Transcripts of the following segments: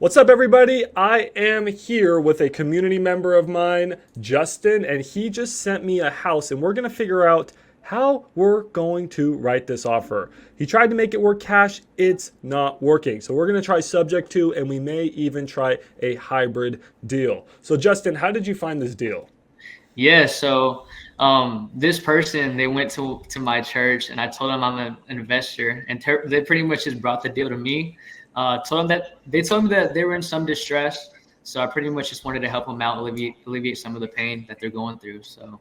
What's up, everybody? I am here with a community member of mine, Justin, and he just sent me a house, and we're going to figure out how we're going to write this offer. He tried to make it work cash. It's not working. So we're going to try subject to, and we may even try a hybrid deal. So Justin, how did you find this deal? This person, they went to my church, and I told them I'm an investor, and they pretty much just brought the deal to me. Told me that they were in some distress, so I pretty much just wanted to help them out, alleviate some of the pain that they're going through. So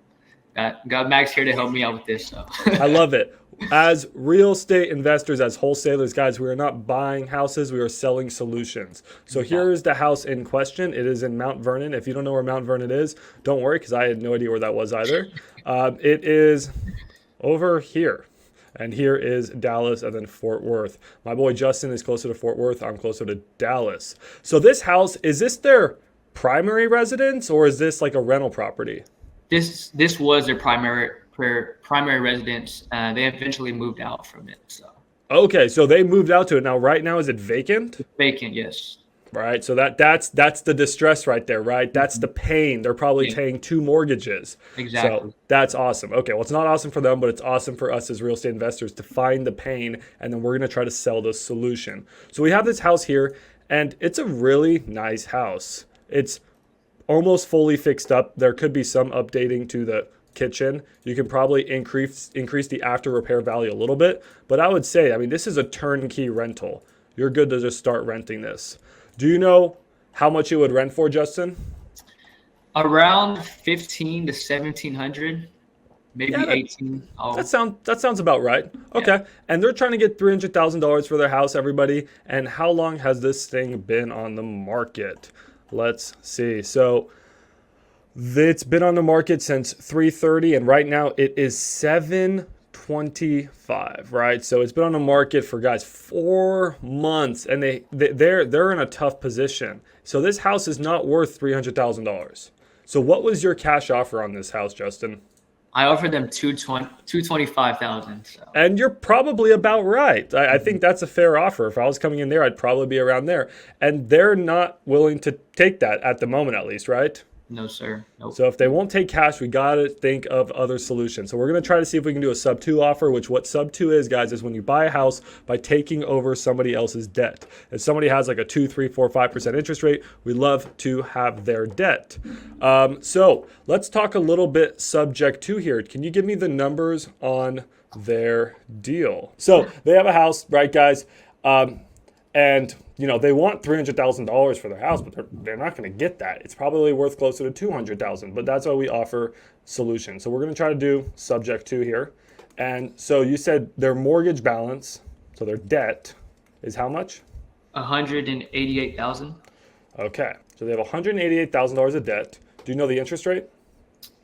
got Max here to help me out with this. So I love it. As real estate investors, as wholesalers, guys, we are not buying houses, we are selling solutions. So here's the house in question. It is in Mount Vernon. If you don't know where Mount Vernon is, don't worry, because I had no idea where that was either. It is over here. And here is Dallas and then Fort Worth. My boy Justin is closer to Fort Worth. I'm closer to Dallas. So this house, is this their primary residence or is this like a rental property? this was their primary residence. They eventually moved out from it. So Okay, so they moved out to it. Now, right now, is it vacant? vacant, yes. Right, so that's the distress right there, right? That's the pain. They're probably Yeah, paying two mortgages. So exactly. that's awesome. Okay, well, it's not awesome for them, but it's awesome for us as real estate investors to find the pain, and then we're gonna try to sell the solution. So we have this house here, and it's a really nice house. It's almost fully fixed up. There could be some updating to the kitchen. You can probably increase the after repair value a little bit, but I would say, I mean, this is a turnkey rental. You're good to just start renting this. Do you know how much you would rent for, Justin? Around 15 to 1700, Yeah, maybe 18. Oh, that sounds about right. yeah. Okay, and they're trying to get $300,000 for their house, everybody. And how long has this thing been on the market? Let's see. So it's been on the market since 3:30, and right now it is 7:25. Right, so it's been on the market for, guys, 4 months, and they're in a tough position. So this house is not worth $300,000. So what was your cash offer on this house, Justin? I offered them 225,000. So And you're probably about right. I think that's a fair offer. If I was coming in there, I'd probably be around there. And they're not willing to take that at the moment, at least, right? no, sir. Nope. So if they won't take cash, we got to think of other solutions. So we're going to try to see if we can do a sub two offer, which what sub two is, guys, is when you buy a house by taking over somebody else's debt. If somebody has like a 2, 3, 4, 5% interest rate, we love to have their debt. So let's talk a little bit subject to here. Can you give me the numbers on their deal? So they have a house, right, guys? And they want $300,000 for their house, but they're not going to get that. It's probably worth closer to 200,000, but that's why we offer solutions. So we're going to try to do subject to here. And so you said their mortgage balance, so their debt is how much? 188,000. Okay, so they have $188,000 of debt. Do you know the interest rate?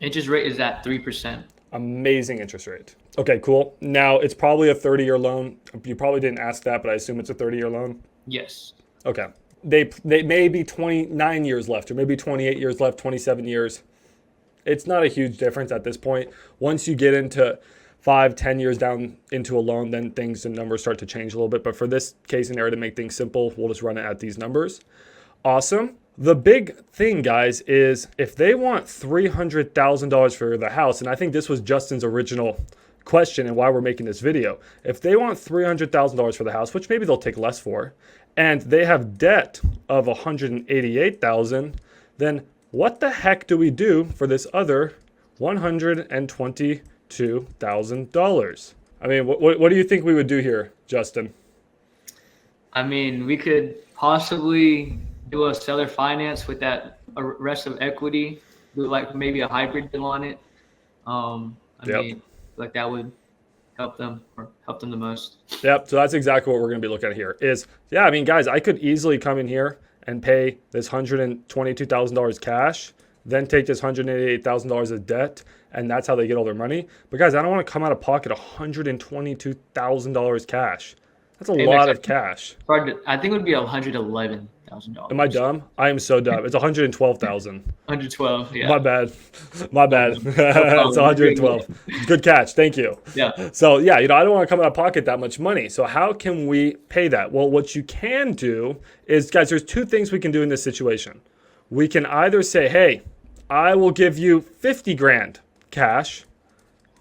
Interest rate is at 3%. Amazing interest rate. Okay, cool. Now it's probably a 30-year loan. You probably didn't ask that, but I assume it's a 30-year loan. Yes. Okay. They may be 29 years left, or maybe 28 years left, 27 years. It's not a huge difference at this point. Once you get into 5, 10 years down into a loan, then things and numbers start to change a little bit. But for this case scenario, to make things simple, we'll just run it at these numbers. Awesome. The big thing, guys, is if they want $300,000 for the house, and I think this was Justin's original question and why we're making this video. If they want $300,000 for the house, which maybe they'll take less for, and they have debt of $188,000, then what the heck do we do for this other $122,000? I mean, what do you think we would do here, Justin? I mean, we could possibly do a seller finance with that rest of equity, do like maybe a hybrid deal on it. I Yep. mean, like that would help them the most. Yep. So that's exactly what we're going to be looking at here is, yeah, I mean, guys, I could easily come in here and pay this $122,000 cash, then take this $188,000 of debt, and that's how they get all their money. But guys, I don't want to come out of pocket $122,000 cash. That's a Hey, lot Max, of cash. I think it would be 111 $100,000. Am I dumb? I am so dumb. It's 112,000. 112. Yeah. My bad. My bad. No It's problem. You're good. 112. Good catch. Thank you. Yeah. So yeah, I don't want to come out of pocket that much money. So how can we pay that? Well, what you can do is, guys, there's two things we can do in this situation. We can either say, hey, I will give you 50 grand cash,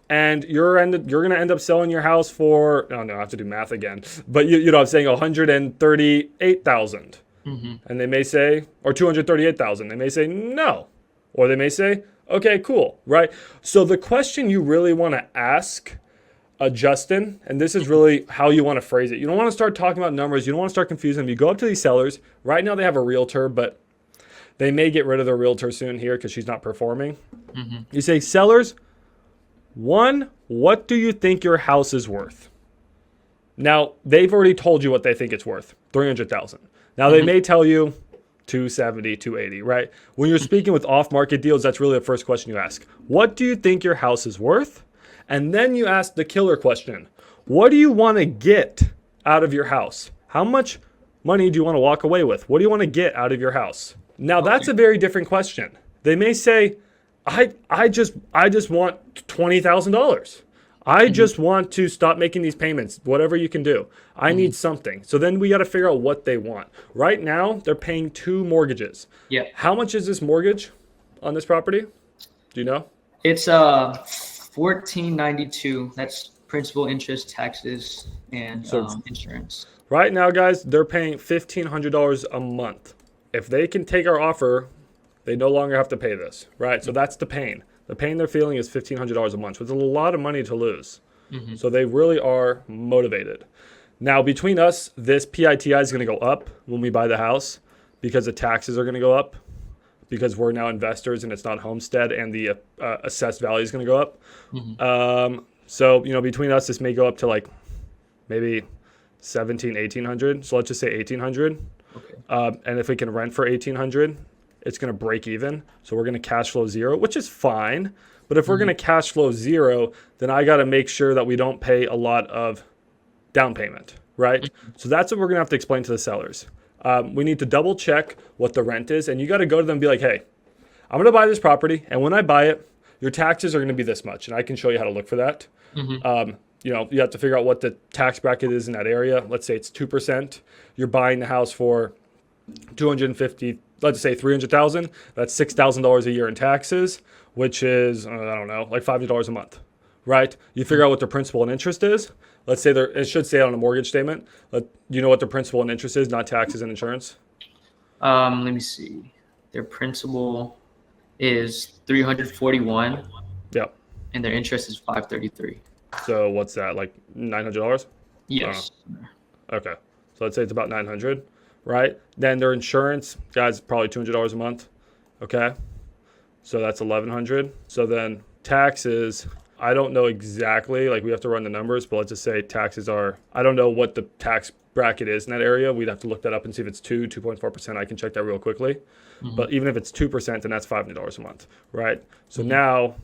and you're going to end up selling your house for, oh no, I have to do math again. But I'm saying 138,000. And they may say, or 238,000. They may say no. Or they may say, okay, cool, right? So the question you really want to ask Justin, and this is really how you want to phrase it. You don't want to start talking about numbers. You don't want to start confusing them. You go up to these sellers. Right now they have a realtor, but they may get rid of their realtor soon here because she's not performing. You say, sellers, one, what do you think your house is worth? Now, they've already told you what they think it's worth, 300,000. Now, they may tell you 270, 280, right? When you're speaking with off-market deals, that's really the first question you ask. What do you think your house is worth? And then you ask the killer question. What do you want to get out of your house? How much money do you want to walk away with? What do you want to get out of your house? Now, that's a very different question. They may say, I just want $20,000. I just want to stop making these payments, whatever you can do. I need something. So then we got to figure out what they want. Right now, they're paying 2 mortgages. Yeah. How much is this mortgage on this property? Do you know? It's $1,492. That's principal, interest, taxes, and insurance. Right now, guys, they're paying $1,500 a month. If they can take our offer, they no longer have to pay this, right? So that's the pain. The pain they're feeling is $1,500 a month, which is a lot of money to lose. So they really are motivated. Now, between us, this PITI is going to go up when we buy the house because the taxes are going to go up because we're now investors and it's not homestead, and the assessed value is going to go up. So, between us, this may go up to like maybe 1,700, 1,800. So let's just say 1,800. Okay. And if we can rent for 1,800, it's going to break even. So we're going to cash flow zero, which is fine. But if we're going to cash flow zero, then I got to make sure that we don't pay a lot of down payment, right? So that's what we're going to have to explain to the sellers. We need to double check what the rent is. And you got to go to them and be like, hey, I'm going to buy this property. And when I buy it, your taxes are going to be this much. And I can show you how to look for that. You have to figure out what the tax bracket is in that area. Let's say it's 2%. You're buying the house for 250, let's say 300,000. That's $6,000 a year in taxes, which is, I don't know, like $500 a month, right? You figure out what their principal and interest is. Let's say it should say it on a mortgage statement. You know what their principal and interest is, not taxes and insurance? Let me see. Their principal is 341. Yep. And their interest is 533. So what's that, like $900? Yes. Okay. So let's say it's about 900, right? Then their insurance, guys, probably $200 a month. Okay. So that's 1,100. So then taxes, I don't know exactly, like we have to run the numbers, but let's just say taxes are, I don't know what the tax bracket is in that area. We'd have to look that up and see if it's 2.4%. I can check that real quickly. But even if it's 2%, then that's $500 a month, right? So now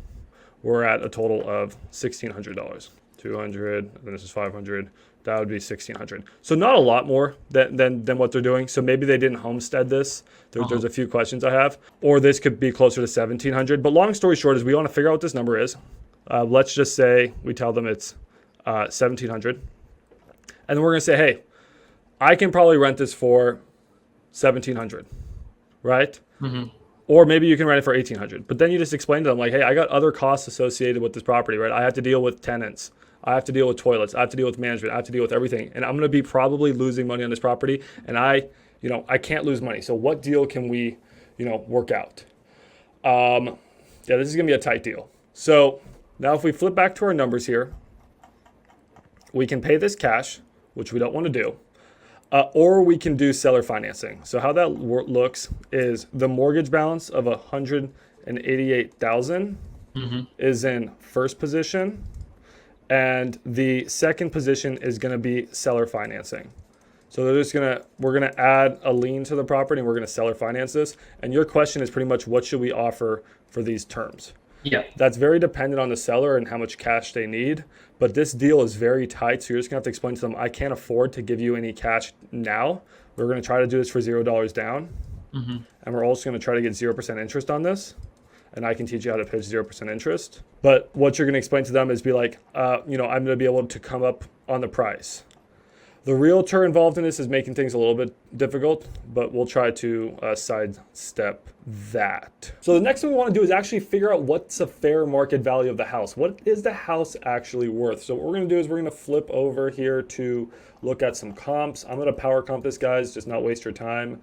we're at a total of $1,600. 200, and then this is 500. That would be 1,600. So not a lot more than what they're doing. So maybe they didn't homestead this. There's a few questions I have. Or this could be closer to 1,700. But long story short is we want to figure out what this number is. Let's just say we tell them it's 1,700. And then we're going to say, hey, I can probably rent this for 1,700, right? Or maybe you can rent it for 1,800. But then you just explain to them like, hey, I got other costs associated with this property, right? I have to deal with tenants. I have to deal with toilets. I have to deal with management. I have to deal with everything. And I'm going to be probably losing money on this property. And I can't lose money. So what deal can we, work out? This is going to be a tight deal. So now if we flip back to our numbers here, we can pay this cash, which we don't want to do. Or we can do seller financing. So how that looks is the mortgage balance of $188,000 is in first position, and the second position is going to be seller financing. So we're gonna add a lien to the property, and we're gonna seller finance this. And your question is pretty much what should we offer for these terms? Yeah. That's very dependent on the seller and how much cash they need. But this deal is very tight, so you're just gonna have to explain to them, I can't afford to give you any cash now. We're going to try to do this for $0 down. Mm-hmm. And we're also going to try to get 0% interest on this. And I can teach you how to pitch 0% interest. But what you're going to explain to them is be like, I'm going to be able to come up on the price. The realtor involved in this is making things a little bit difficult, but we'll try to sidestep that. So the next thing we want to do is actually figure out what's a fair market value of the house. What is the house actually worth? So what we're going to do is we're going to flip over here to look at some comps. I'm going to power comp this, guys, just not waste your time.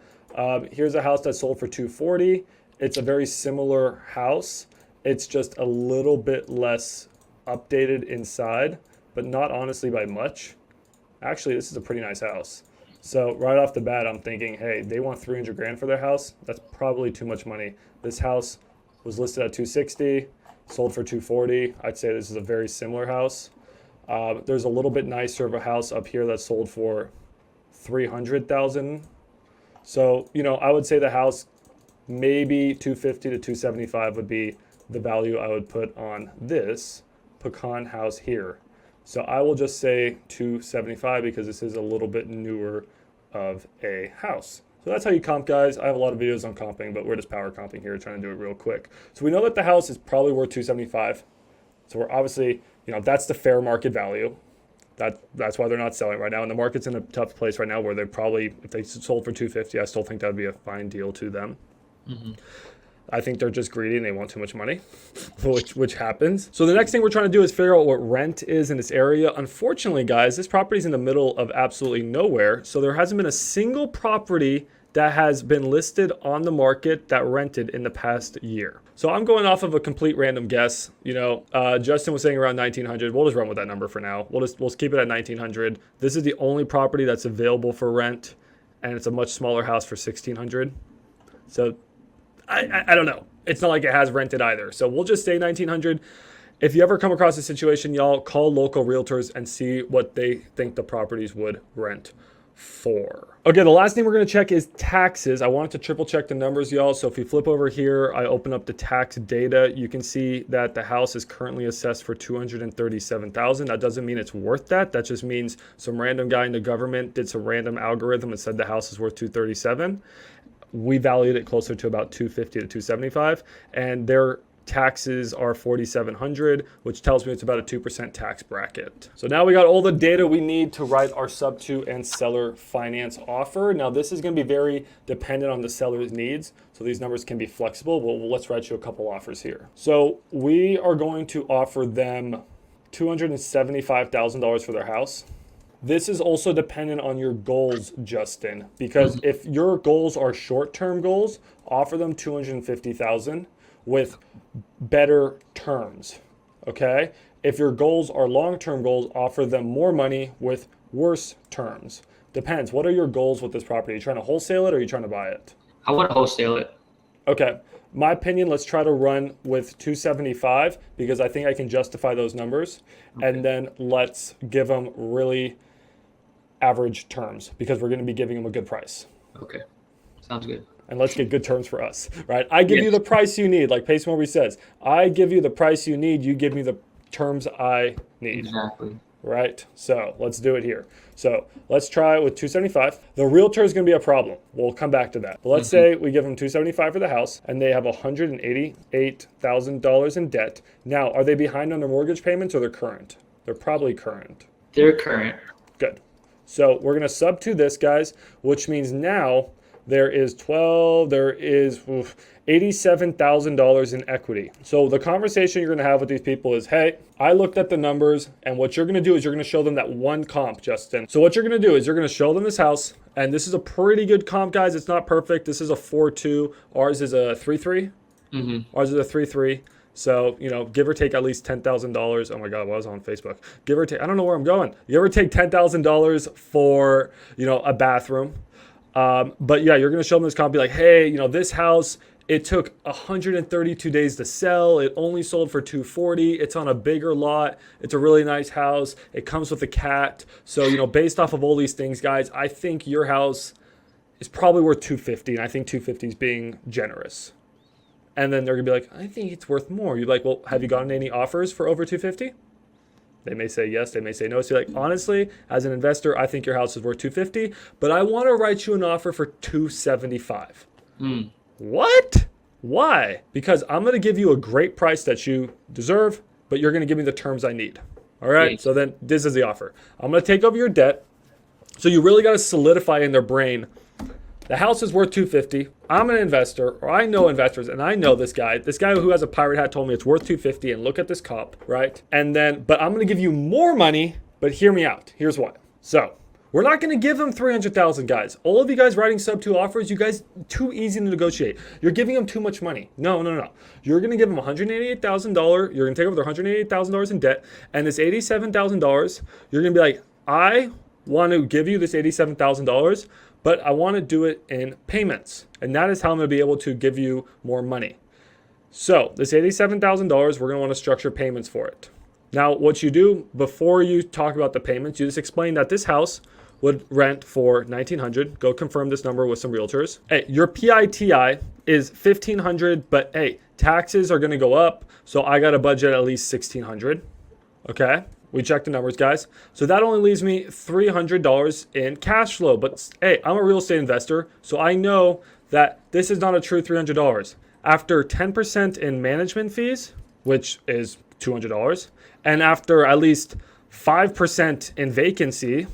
Here's a house that sold for $240. It's a very similar house. It's just a little bit less updated inside, but not honestly by much. Actually, this is a pretty nice house. So right off the bat, I'm thinking, hey, they want 300 grand for their house. That's probably too much money. This house was listed at 260, sold for 240. I'd say this is a very similar house. There's a little bit nicer of a house up here that sold for 300,000. So, I would say the house maybe 250 to 275 would be the value I would put on this pecan house here. So I will just say 275 because this is a little bit newer of a house. So that's how you comp, guys. I have a lot of videos on comping, but we're just power comping here, trying to do it real quick. So we know that the house is probably worth 275. So we're obviously, that's the fair market value. That's why they're not selling right now. And the market's in a tough place right now where they probably, if they sold for 250, I still think that would be a fine deal to them. Mm-hmm. I think they're just greedy and they want too much money, which happens. So the next thing we're trying to do is figure out what rent is in this area. Unfortunately, guys, this property is in the middle of absolutely nowhere. So there hasn't been a single property that has been listed on the market that rented in the past year. So I'm going off of a complete random guess. Justin was saying around 1900. We'll just run with that number for now. We'll just keep it at 1900. This is the only property that's available for rent, and it's a much smaller house for 1600. So I don't know. It's not like it has rented either. So we'll just say 1900. If you ever come across a situation, y'all call local realtors and see what they think the properties would rent for. Okay, the last thing we're going to check is taxes. I wanted to triple check the numbers, y'all. So if you flip over here, I open up the tax data. You can see that the house is currently assessed for $237,000. That doesn't mean it's worth that. That just means some random guy in the government did some random algorithm and said the house is worth $237,000. We valued it closer to about $250,000 to $275,000, and their taxes are $4,700, which tells me it's about a 2% tax bracket. So now we got all the data we need to write our sub-2 and seller finance offer. Now this is going to be very dependent on the seller's needs, so these numbers can be flexible. Well, let's write you a couple offers here. So we are going to offer them $275,000 for their house. This is also dependent on your goals, Justin, because if your goals are short-term goals, offer them $250,000 with better terms, okay? If your goals are long-term goals, offer them more money with worse terms. Depends. What are your goals with this property? Are you trying to wholesale it or are you trying to buy it? I want to wholesale it. Okay. My opinion, let's try to run with 275 because I think I can justify those numbers. Okay. And then let's give them really average terms because we're going to be giving them a good price. Okay. Sounds good. And let's get good terms for us, right? I give you the price you need, like Pace Mowbray says. I give you the price you need. You give me the terms I need. Exactly. Right? So let's do it here. So let's try it with 275. The realtor is going to be a problem. We'll come back to that. But let's say we give them 275 for the house and they have $188,000 in debt. Now, are they behind on their mortgage payments or they're current? They're probably current. They're current. Good. So we're going to sub to this, guys, which means now there is $87,000 in equity. So the conversation you're going to have with these people is, hey, I looked at the numbers, and what you're going to do is you're going to show them that one comp, Justin. So what you're going to do is you're going to show them this house, and this is a pretty good comp, guys. It's not perfect. This is a 4.2. Ours is a 3.3. Ours is a 3.3. So, give or take at least $10,000. Oh my God, I was on Facebook. Give or take, I don't know where I'm going. Give or take $10,000 for, a bathroom. But yeah, you're going to show them this comp, be like, hey, this house, it took 132 days to sell. It only sold for $240. It's on a bigger lot. It's a really nice house. It comes with a cat. So, based off of all these things, guys, I think your house is probably worth $250. And I think $250 is being generous. And then they're going to be like, I think it's worth more. You're like, well, have you gotten any offers for over $250? They may say yes, they may say no. So you're like, honestly, as an investor, I think your house is worth 250, but I want to write you an offer for 275. What? Why? Because I'm going to give you a great price that you deserve, but you're going to give me the terms I need. All right? Yes. So then this is the offer. I'm going to take over your debt. So you really got to solidify in their brain, the house is worth 250. I'm an investor, or I know investors, and I know this guy. This guy who has a pirate hat told me it's worth 250, and look at this comp, right? And then, but I'm going to give you more money, but hear me out. Here's why. So we're not going to give them 300,000, guys. All of you guys writing sub 2 offers, you guys, too easy to negotiate. You're giving them too much money. No. You're going to give them $188,000. You're going to take over their $188,000 in debt, and this $87,000, you're going to be like, I want to give you this $87,000, but I want to do it in payments. And that is how I'm going to be able to give you more money. So this $87,000, we're going to want to structure payments for it. Now, what you do before you talk about the payments, you just explain that this house would rent for $1,900. Go confirm this number with some realtors. Hey, your PITI is $1,500, but hey, taxes are going to go up. So I got a budget at least $1,600. Okay. We checked the numbers, guys. So that only leaves me $300 in cash flow. But hey, I'm a real estate investor, so I know that this is not a true $300. After 10% in management fees, which is $200, and after at least 5% in vacancy,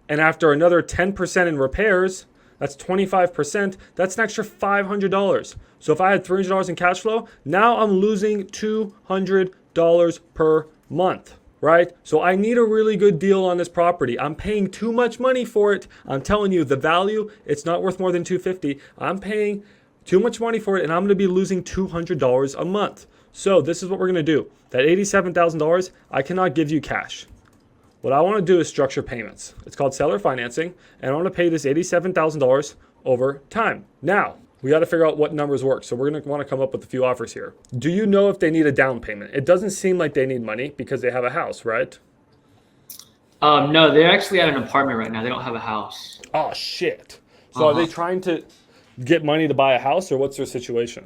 and after another 10% in repairs, that's 25%, that's an extra $500. So if I had $300 in cash flow, now I'm losing $200 per month. Right? So I need a really good deal on this property. I'm paying too much money for it. I'm telling you, the value, it's not worth more than $250. I'm paying too much money for it, and I'm going to be losing $200 a month. So this is what we're going to do. That $87,000, I cannot give you cash. What I want to do is structure payments. It's called seller financing, and I want to pay this $87,000 over time. Now, we got to figure out what numbers work. So we're going to want to come up with a few offers here. Do you know if they need a down payment? It doesn't seem like they need money because they have a house, right? No, they're actually at an apartment right now. They don't have a house. Oh, shit. So are they trying to get money to buy a house, or what's their situation?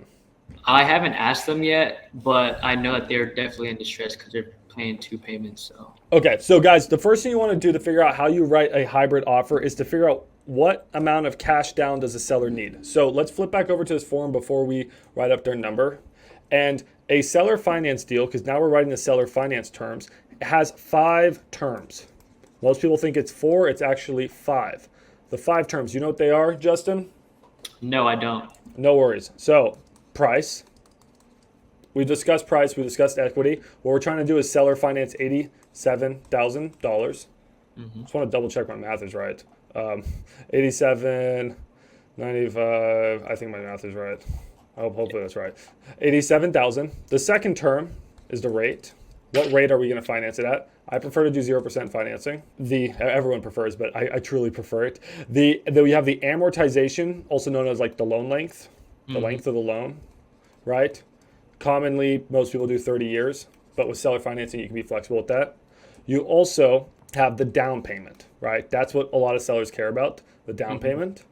I haven't asked them yet, but I know that they're definitely in distress because they're paying 2 payments. So Okay, so guys, the first thing you want to do to figure out how you write a hybrid offer is to figure out what amount of cash down does the seller need. So let's flip back over to this form before we write up their number. And a seller finance deal, because now we're writing the seller finance terms, has 5 terms. Most people think it's 4, it's actually 5. The 5 terms, you know what they are, Justin? no, I don't. No worries. So price. We discussed price, we discussed equity. What we're trying to do is seller finance $87,000. Just want to double check my math is right. 87, 95, I think my math is right. Hopefully that's right. 87,000. The second term is the rate. What rate are we going to finance it at? I prefer to do 0% financing. Everyone prefers, but I truly prefer it. Then we have the amortization, also known as like the loan length, the length of the loan, right? Commonly, most people do 30 years, but with seller financing, you can be flexible with that. You also have the down payment, right? That's what a lot of sellers care about, the down payment.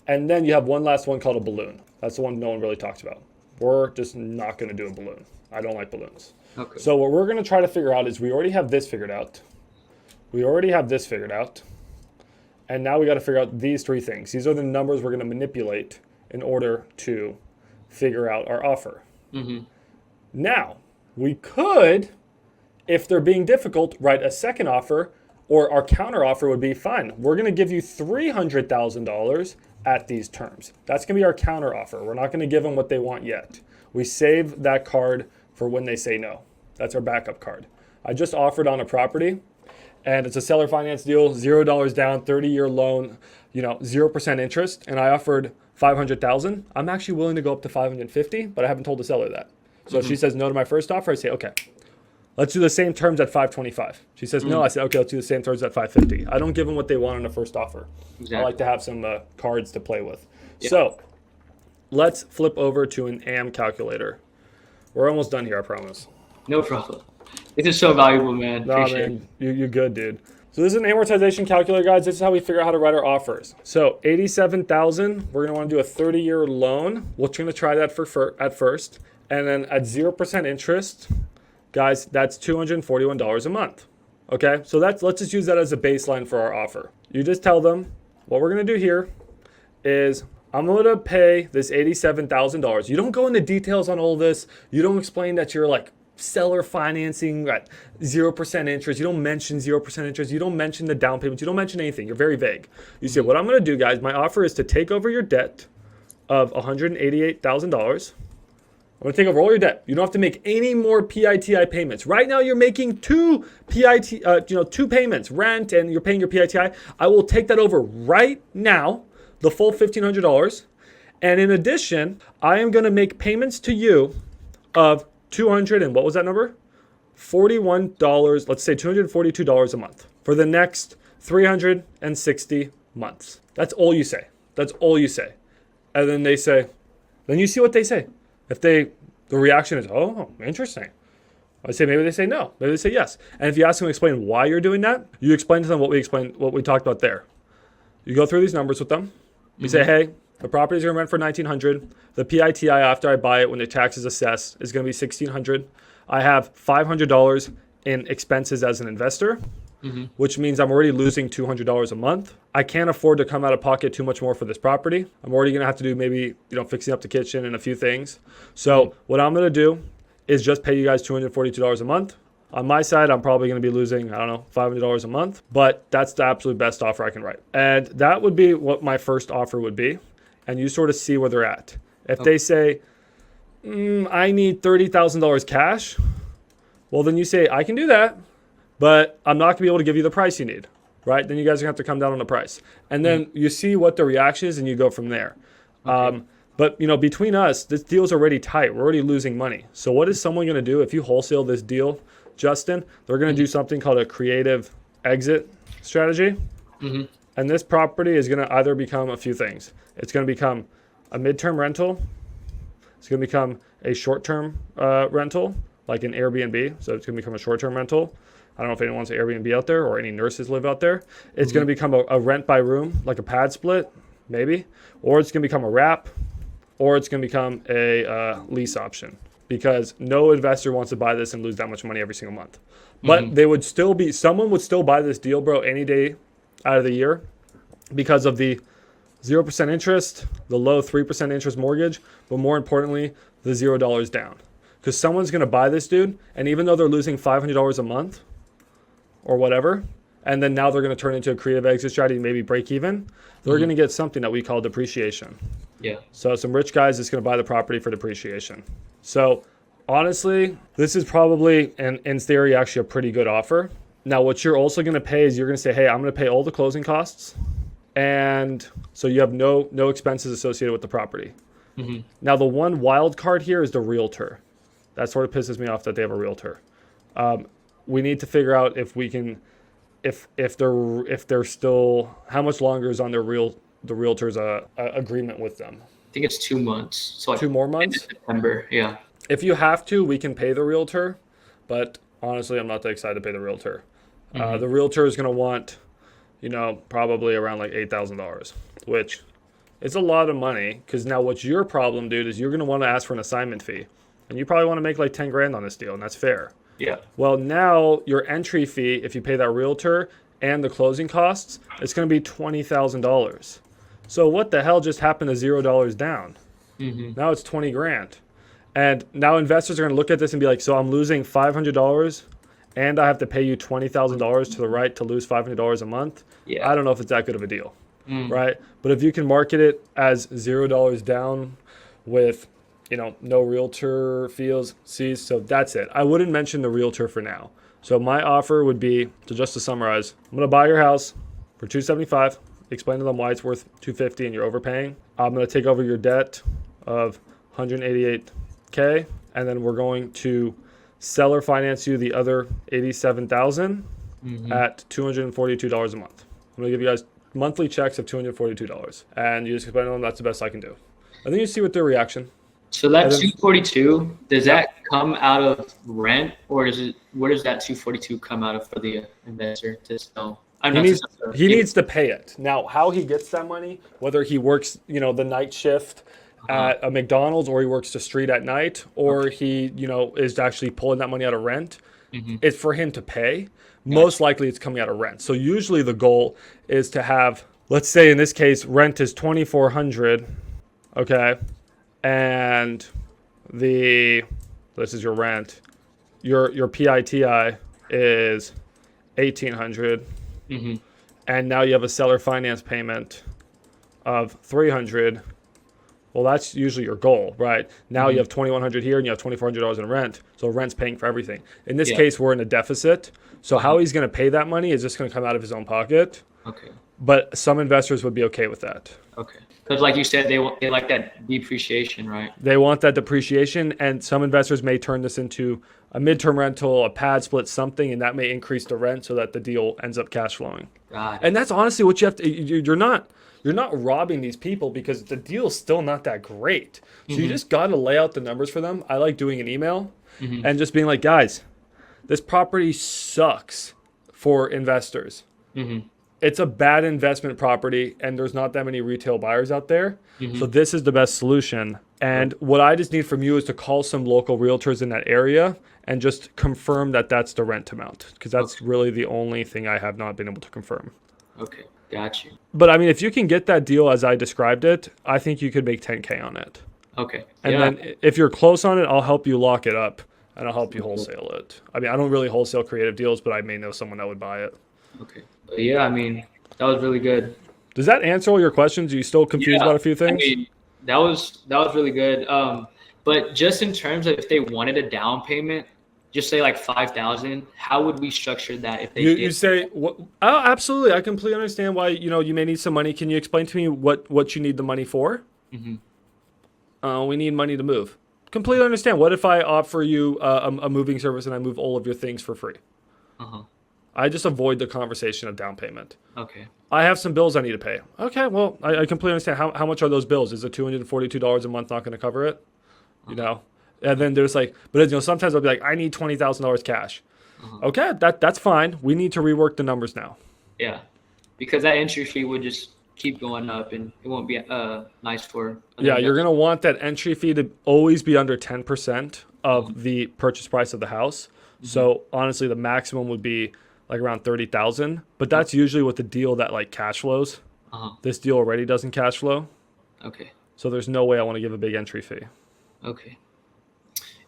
And then you have one last one called a balloon. That's the one no one really talks about. We're just not going to do a balloon. I don't like balloons. Okay. So what we're going to try to figure out is we already have this figured out. We already have this figured out. And now we got to figure out these 3 things. These are the numbers we're going to manipulate in order to figure out our offer. Now, we could, if they're being difficult, write a second offer, or our counter offer would be, fine, we're going to give you $300,000 at these terms. That's going to be our counter offer. We're not going to give them what they want yet. We save that card for when they say no. That's our backup card. I just offered on a property, and it's a seller finance deal, $0 down, 30-year loan, 0% interest, and I offered $500,000. I'm actually willing to go up to $550,000, but I haven't told the seller that. So if she says no to my first offer, I say, okay, let's do the same terms at $525,000. She says no, I say, okay, let's do the same terms at $550,000. I don't give them what they want on the first offer. Exactly. I like to have some cards to play with. Yeah. So let's flip over to an AM calculator. We're almost done here, I promise. No problem. This is so valuable, man. No, Appreciate man, you're good, dude. So this is an amortization calculator, guys. This is how we figure out how to write our offers. So $87,000, we're gonna wanna do a 30-year loan. We're gonna try that at first. And then at 0% interest, guys, that's $241 a month. Okay, so let's just use that as a baseline for our offer. You just tell them what we're gonna do here is I'm gonna pay this $87,000. You don't go into details on all this. You don't explain that you're like seller financing at 0% interest. You don't mention 0% interest. You don't mention the down payment. You don't mention anything. You're very vague. You say, what I'm gonna do, guys, my offer is to take over your debt of $188,000. I'm gonna take over all your debt. You don't have to make any more PITI payments. Right now, you're making two payments, rent, and you're paying your PITI. I will take that over right now, the full $1,500. And in addition, I am gonna make payments to you of and what was that number? $41. Let's say $242 a month for the next 360 months. That's all you say. That's all you say. And then they say, then you see what they say. If the reaction is, oh, interesting. I say maybe they say no, maybe they say yes. And if you ask them to explain why you're doing that, you explain to them what we talked about there. You go through these numbers with them. You say, hey, the property's gonna rent for $1,900. The PITI after I buy it when the tax is assessed is gonna be $1,600. I have $500 in expenses as an investor, which means I'm already losing $200 a month. I can't afford to come out of pocket too much more for this property. I'm already gonna have to do maybe fixing up the kitchen and a few things. So what I'm gonna do is just pay you guys $242 a month. On my side, I'm probably going to be losing, I don't know, $500 a month, but that's the absolute best offer I can write. And that would be what my first offer would be. And you sort of see where they're at. If they say, I need $30,000 cash, well, then you say, I can do that, but I'm not going to be able to give you the price you need, right? Then you guys are going to have to come down on the price. And then you see what the reaction is and you go from there. Okay. But, between us, this deal's already tight. We're already losing money. So what is someone going to do if you wholesale this deal, Justin? They're going to do something called a creative exit strategy. And this property is going to either become a few things. It's going to become a midterm rental. It's going to become a short-term rental, like an Airbnb. So it's going to become a short-term rental. I don't know if anyone wants an Airbnb out there or any nurses live out there. It's going to become a rent by room, like a pad split, maybe. Or it's going to become a wrap. Or it's going to become a lease option, because no investor wants to buy this and lose that much money every single month. But someone would still buy this deal, bro, any day out of the year because of the 0% interest, the low 3% interest mortgage, but more importantly, the $0 down. Because someone's going to buy this dude, and even though they're losing $500 a month or whatever, and then now they're going to turn into a creative exit strategy, maybe break even, they're going to get something that we call depreciation. Yeah. So some rich guys is going to buy the property for depreciation. So honestly, this is probably, in theory, actually a pretty good offer. Now, what you're also going to pay is you're going to say, hey, I'm going to pay all the closing costs. And so you have no expenses associated with the property. Now, the one wild card here is the realtor. That sort of pisses me off that they have a realtor. We need to figure out if we can, if they're still, how much longer is on the realtor's agreement with them. I think it's 2 months. So like 2 more months? September, yeah. If you have to, we can pay the realtor, but honestly, I'm not that excited to pay the realtor. The realtor is going to want, probably around like $8,000, which is a lot of money, because now what's your problem, dude, is you're going to want to ask for an assignment fee, and you probably want to make like 10 grand on this deal, and that's fair. Yeah. Well, now your entry fee, if you pay that realtor and the closing costs, it's going to be $20,000. So what the hell just happened to $0 down? Now it's 20 grand. And now investors are going to look at this and be like, so I'm losing $500 and I have to pay you $20,000 to the right to lose $500 a month. Yeah. I don't know if it's that good of a deal, right? But if you can market it as $0 down with, no realtor fees, so that's it. I wouldn't mention the realtor for now. So my offer would be, just to summarize, I'm going to buy your house for $275. Explain to them why it's worth $250 and you're overpaying. I'm going to take over your debt of $188K, and then we're going to seller finance you the other $87,000 at $242 a month. I'm going to give you guys monthly checks of $242, and you just explain to them that's the best I can do. And then you see what their reaction. So that 242, does that come out of rent, or where does that 242 come out of for the investor to sell? He needs to pay it. Now, how he gets that money, whether he works, the night shift at a McDonald's, or he works the street at night, or he, is actually pulling that money out of rent, it's for him to pay. Most likely it's coming out of rent. So usually the goal is to have, let's say in this case, rent is $2,400, okay? And this is your rent. Your PITI is $1,800. And now you have a seller finance payment of $300. Well, that's usually your goal, right? Now you have $2,100 here and you have $2,400 in rent. So rent's paying for everything. In this case, we're in a deficit. So how he's going to pay that money is just going to come out of his own pocket. Okay. But some investors would be okay with that. Okay. Because like you said, they like that depreciation, right? They want that depreciation, and some investors may turn this into a midterm rental, a pad split, something, and that may increase the rent so that the deal ends up cash flowing. Got it. And that's honestly what you have to. You're not robbing these people because the deal's still not that great. So you just got to lay out the numbers for them. I like doing an email and just being like, guys, this property sucks for investors. It's a bad investment property and there's not that many retail buyers out there. So this is the best solution. And what I just need from you is to call some local realtors in that area and just confirm that that's the rent amount, because that's really the only thing I have not been able to confirm. Okay, got you. But I mean, if you can get that deal as I described it, I think you could make 10K on it. Okay. And then if you're close on it, I'll help you lock it up and I'll help you wholesale it. I mean, I don't really wholesale creative deals, but I may know someone that would buy it. Okay. But yeah, I mean, that was really good. Does that answer all your questions? Are you still confused about a few things? I mean, that was really good. But just in terms of if they wanted a down payment, just say like 5,000, how would we structure that if they you say, oh, absolutely. I completely understand why, you may need some money. Can you explain to me what you need the money for? We need money to move. Completely understand. What if I offer you a moving service and I move all of your things for free? I just avoid the conversation of down payment. Okay. I have some bills I need to pay. Okay, well, I completely understand. How much are those bills? Is it $242 a month not going to cover it? And then there's like, but sometimes I'll be like, I need $20,000 cash. Okay, that's fine. We need to rework the numbers now. Yeah, because that entry fee would just keep going up and it won't be nice for. Yeah, you're going to want that entry fee to always be under 10% of the purchase price of the house. So honestly, the maximum would be like around 30,000, but that's usually with the deal that like cash flows. This deal already doesn't cash flow. Okay. So there's no way I want to give a big entry fee. Okay.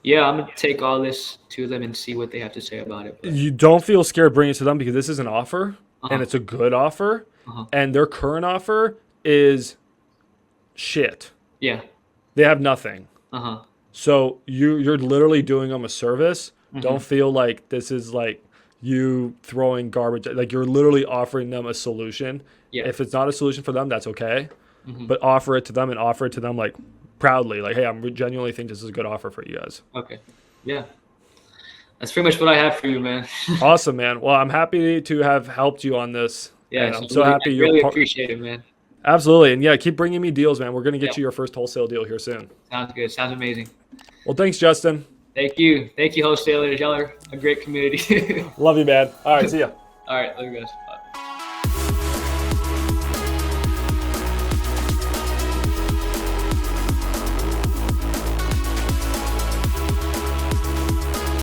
Yeah, I'm going to take all this to them and see what they have to say about it. You don't feel scared bringing it to them because this is an offer and it's a good offer and their current offer is shit. Yeah. They have nothing. So you're literally doing them a service. Don't feel like this is like you throwing garbage. Like you're literally offering them a solution. Yeah. If it's not a solution for them, that's okay. But offer it to them and offer it to them like proudly. Like, hey, I genuinely think this is a good offer for you guys. Okay. Yeah. That's pretty much what I have for you, man. Awesome, man. Well, I'm happy to have helped you on this. Yeah. And I'm so happy I really appreciate it, man. Absolutely. And yeah, keep bringing me deals, man. We're going to get you your first wholesale deal here soon. Sounds good. Sounds amazing. Well, thanks, Justin. Thank you. Thank you, wholesalers. Y'all are a great community. Love you, man. All right. See ya. All right. Love you guys.